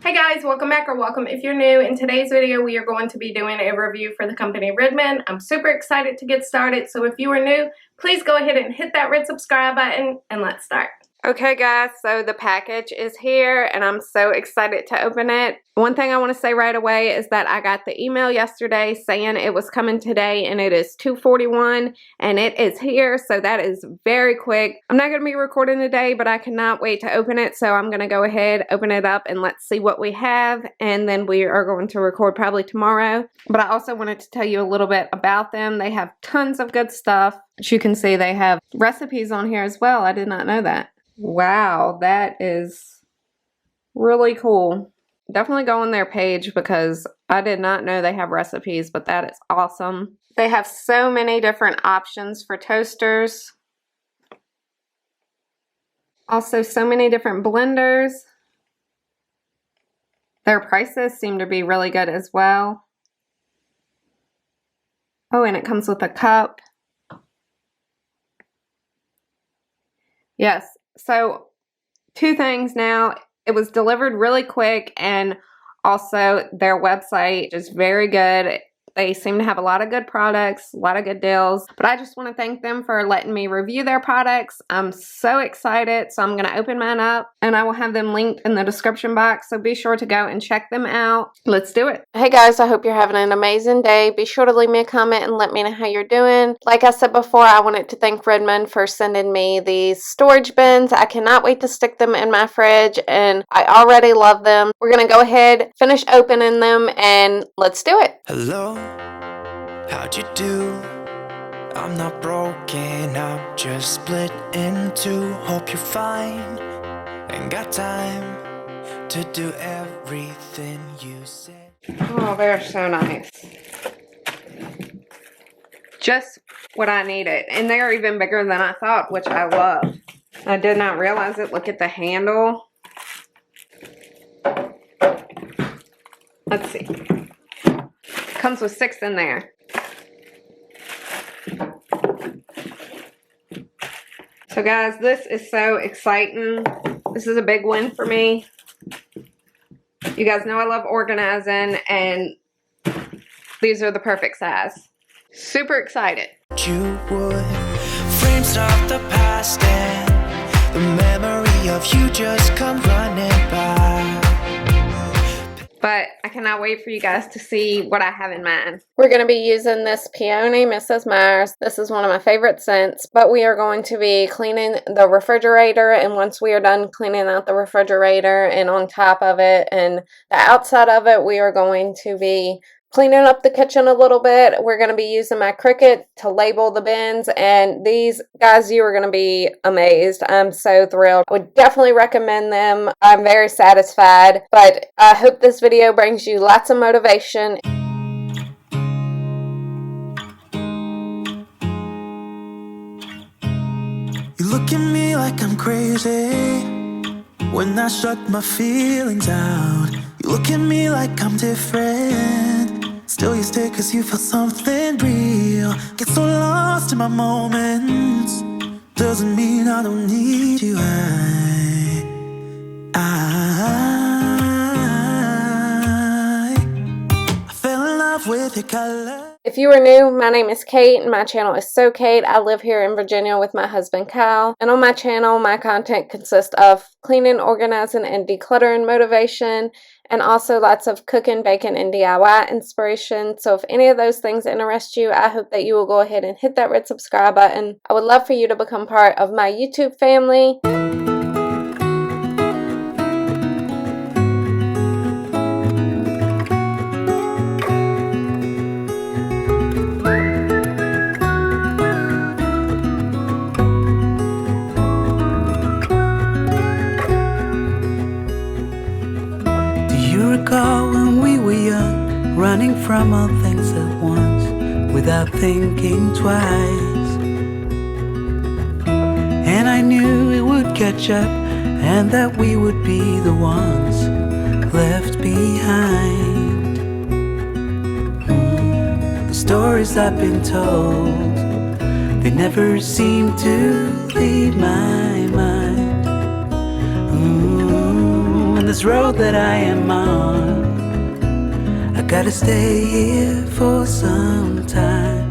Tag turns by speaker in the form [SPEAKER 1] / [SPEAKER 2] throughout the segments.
[SPEAKER 1] Hey guys, welcome back or welcome if you're new. In today's video, we are going to be doing a review for the company Redmond. I'm super excited to get started, so if you are new, please go ahead and hit that red subscribe button and let's start. Okay guys, so the package is here and I'm so excited to open it. One thing I want to say right away is that I got the email yesterday saying it was coming today and it is 2:41 and it is here, so that is very quick. I'm not going to be recording today, but I cannot wait to open it, so I'm going to go ahead, open it up, and let's see what we have, and then we are going to record probably tomorrow. But I also wanted to tell you a little bit about them. They have tons of good stuff. As you can see, they have recipes on here as well. I did not know that. Wow, that is really cool. Definitely go on their page because I did not know they have recipes, but that is awesome. They have so many different options for toasters. Also, so many different blenders. Their prices seem to be really good as well. Oh, and it comes with a cup. Yes. So, two things now. It was delivered really quick, and also their website is very good. They seem to have a lot of good products, a lot of good deals. But I just want to thank them for letting me review their products. I'm so excited. So I'm going to open mine up and I will have them linked in the description box. So be sure to go and check them out. Let's do it. Hey guys, I hope you're having an amazing day. Be sure to leave me a comment and let me know how you're doing. Like I said before, I wanted to thank Redmond for sending me these storage bins. I cannot wait to stick them in my fridge and I already love them. We're going to go ahead, finish opening them, and let's do it.
[SPEAKER 2] Hello, how'd you do? I'm not broken, I'm just split in two. Hope you're fine, ain't got time to do everything you said.
[SPEAKER 1] Oh, they're so nice. Just what I needed. And they're even bigger than I thought, which I love. I did not realize it. Look at the handle. Let's see. Comes with 6 in there. So guys, this is so exciting. This is a big win for me. You guys know I love organizing, and these are the perfect size. Super excited.
[SPEAKER 2] You would frames of the past and the memory of you just come running by.
[SPEAKER 1] But I cannot wait for you guys to see what I have in mind. We're going to be using this Peony Mrs. Myers. This is one of my favorite scents. But we are going to be cleaning the refrigerator. And once we are done cleaning out the refrigerator and on top of it and the outside of it, we are going to be cleaning up the kitchen a little bit. We're going to be using my Cricut to label the bins, and these guys, you are going to be amazed. I'm so thrilled. I would definitely recommend them. I'm very satisfied, but I hope this video brings you lots of motivation.
[SPEAKER 2] You look at me like I'm crazy when I shut my feelings out. You look at me like I'm different. Still you stay cause you feel something real. Get so lost in my moments. Doesn't mean I don't need you. I fell in love with your color.
[SPEAKER 1] If you are new, my name is Kate and my channel is So Kate. I live here in Virginia with my husband Kyle, and on my channel my content consists of cleaning, organizing, and decluttering motivation, and also lots of cooking, baking, and DIY inspiration. So if any of those things interest you, I hope that you will go ahead and hit that red subscribe button. I would love for you to become part of my YouTube family.
[SPEAKER 2] When we were young, running from all things at once, without thinking twice. And I knew it would catch up, and that we would be the ones left behind. The stories I've been told, they never seem to leave my mind. And this this road that I am on. I gotta stay here for some time.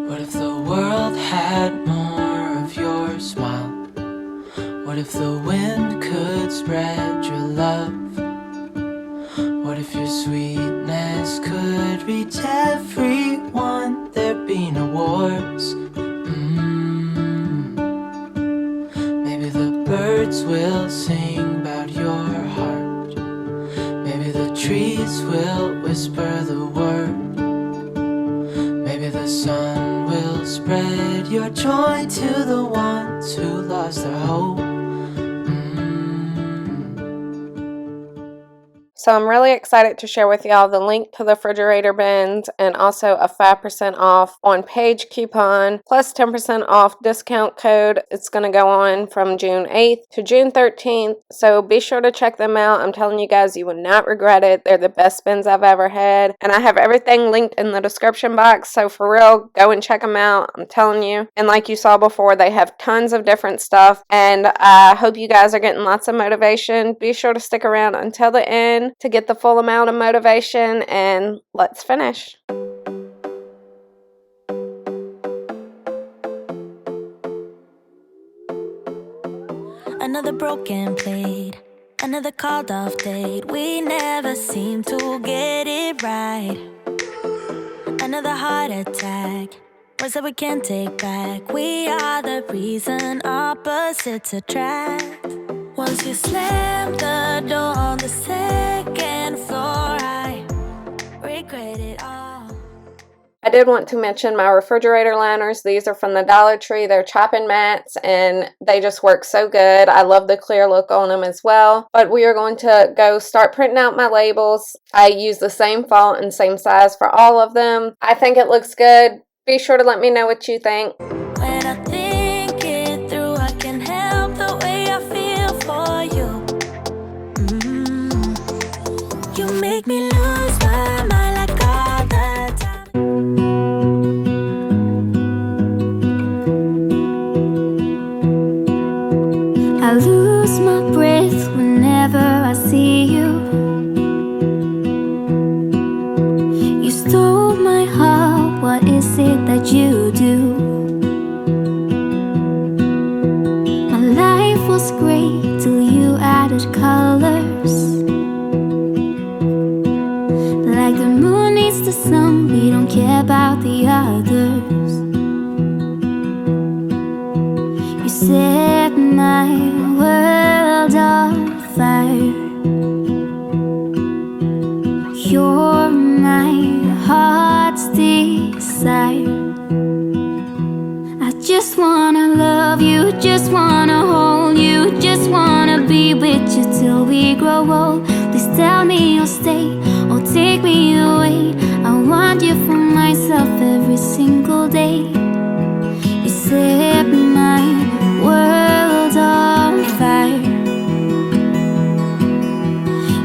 [SPEAKER 2] What if the world had more of your smile? What if the wind could spread your love? What if your sweetness could reach everyone? There'd be no wars. Maybe the birds will sing about your heart. Maybe the trees will whisper the word. Maybe the sun will spread your joy to the ones who lost their hope.
[SPEAKER 1] So I'm really excited to share with y'all the link to the refrigerator bins and also a 5% off on page coupon plus 10% off discount code. It's going to go on from June 8th to June 13th. So be sure to check them out. I'm telling you guys, you will not regret it. They're the best bins I've ever had. And I have everything linked in the description box. So for real, go and check them out. I'm telling you. And like you saw before, they have tons of different stuff. And I hope you guys are getting lots of motivation. Be sure to stick around until the end to get the full amount of motivation, and let's finish.
[SPEAKER 3] Another broken plate, another called off date. We never seem to get it right. Another heart attack, words that we can't take back. We are the reason opposites attract. Once you slam the door on the second floor, I regret it all.
[SPEAKER 1] I did want to mention my refrigerator liners. These are from the Dollar Tree. They're chopping mats and they just work so good. I love the clear look on them as well. But we are going to go start printing out my labels. I use the same font and same size for all of them. I think it looks good. Be sure to let me know what you think.
[SPEAKER 3] When I think it through, I can help the way I feel for you. You make me lose my mind like all the time. I lose my breath whenever I see you. You stole my heart, what is it that you do? My life was great till you added colors. Like the moon needs the sun, we don't care about the others. You set my world on fire. You're my heart's desire. I just wanna love you, just wanna hold you, just wanna be with you till we grow old. Please tell me you'll stay or take me away. I want you for myself every single day. You set my world on fire.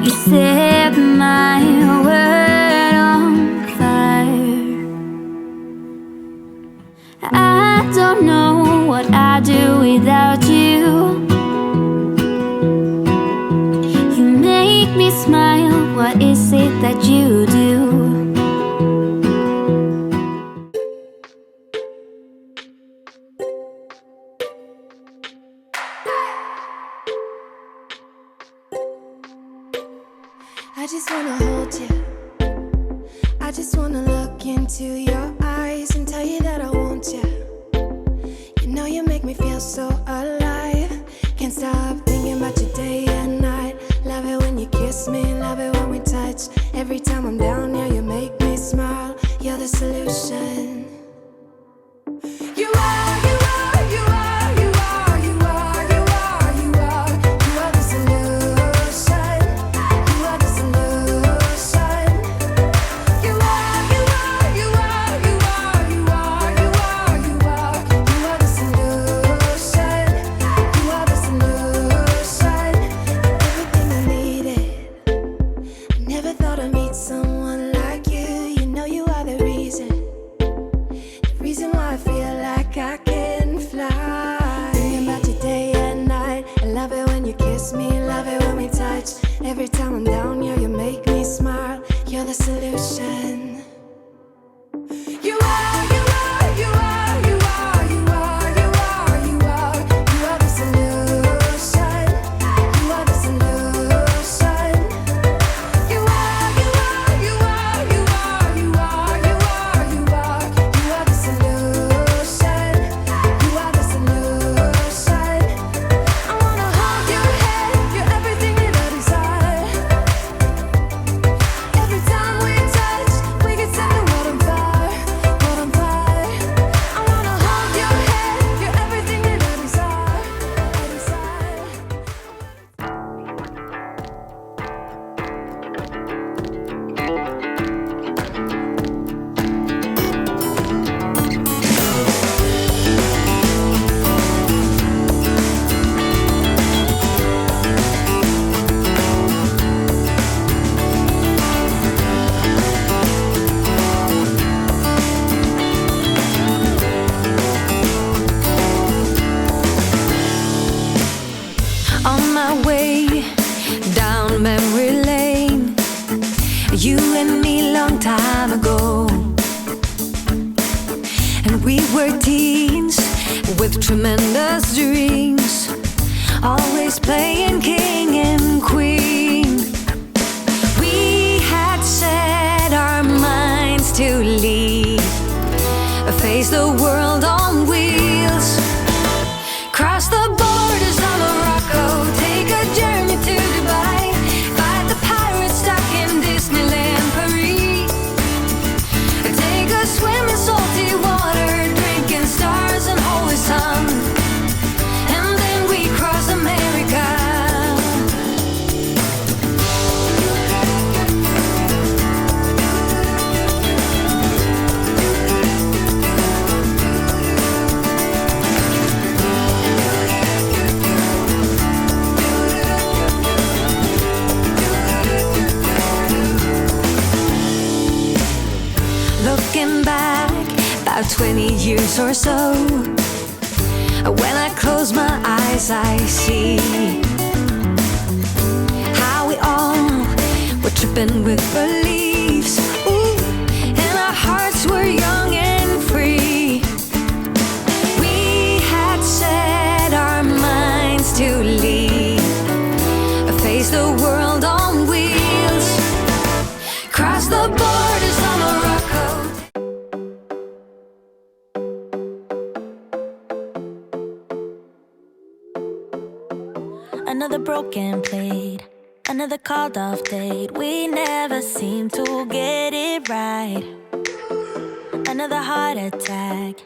[SPEAKER 3] You set my world on fire. I don't know what I'd do without you. You make me smile, what is it that you do?
[SPEAKER 4] I just wanna hold you. I just wanna look into your eyes and tell you that I want you. You know you make me feel so alive. Can't stop thinking about you day and night. Love it when you kiss me, love it when we touch. Every time I'm down here, you make me smile. You're the solution. You are, you are, you are, you are, you are, you are, you are. You are the solution. You are the solution. You are, you are, you are, you are, you are, you are, you are. You are the solution. reason why I feel like I can fly. Thinking about you day and night. I love it when you kiss me, love it when we touch. Every time I'm down, yeah, you make me smile. You're the solution. You are, you are, you are, you are, you are, you are, you are, you are the solution. You are the solution. You are, you are, you are, you are, you are, you are, you are, you are the solution. You are the solution. I wanna hold your head, you're everything that I desire. Every time we touch, we get set the world on fire, world on fire. I wanna hold your head, you're everything that I desire, I desire.
[SPEAKER 3] On my way down memory lane, you and me long time ago. And we were teens with tremendous dreams, always playing king and queen. We had set our minds to leave, face the world on wheels, cross the borders of Morocco, take a journey to Dubai, fight the pirates stuck in Disneyland Paris, take a swim in salty water, drinking stars and holy sun, and then we cross America. Looking back about 20 years or so, when I close my eyes I see how we all were tripping with beliefs. Ooh, and our hearts were young and free. We had set our minds to leave, face the world on wheels, cross the borders of Morocco. Another broken plate, another called off date. We never seem to get it right. Another heart attack,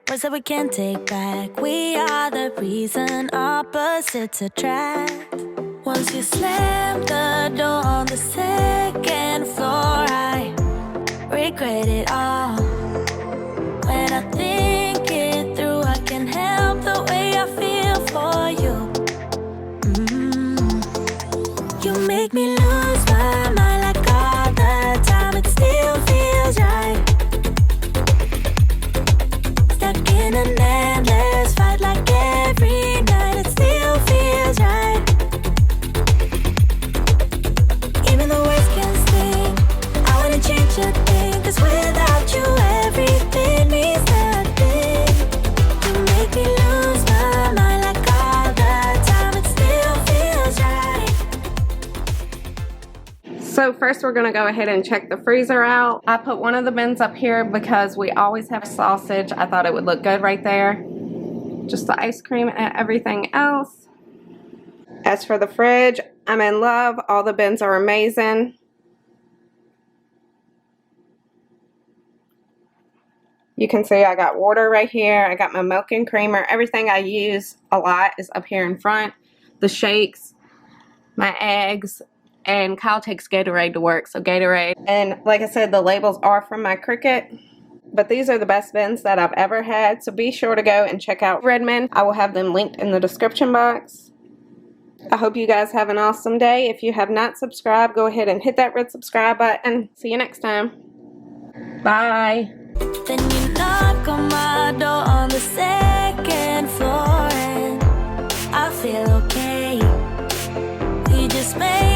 [SPEAKER 3] words that we can't take back. We are the reason opposites attract. Once you slam the door on the second floor, I regret it all. When I think it through, I can't help the way I feel for you. You make me lose my mind like all the time. It still feels right. Stuck in an endless fight like every night. It still feels right. Even the words can sting. I wanna change a thing, 'cause without you everything means nothing. You make me lose my mind like all the time. It still feels right.
[SPEAKER 1] So first we're gonna go ahead and check the freezer out. I put one of the bins up here because we always have sausage. I thought it would look good right there. Just the ice cream and everything else. As for the fridge, I'm in love. All the bins are amazing. You can see I got water right here. I got my milk and creamer. Everything I use a lot is up here in front. The shakes, my eggs, and Kyle takes Gatorade to work, so Gatorade. And like I said, the labels are from my Cricut. But these are the best bins that I've ever had, so be sure to go and check out Redmond. I will have them linked in the description box. I hope you guys have an awesome day. If you have not subscribed, go ahead and hit that red subscribe button. See you next time. Bye.
[SPEAKER 3] Then you knock on my space.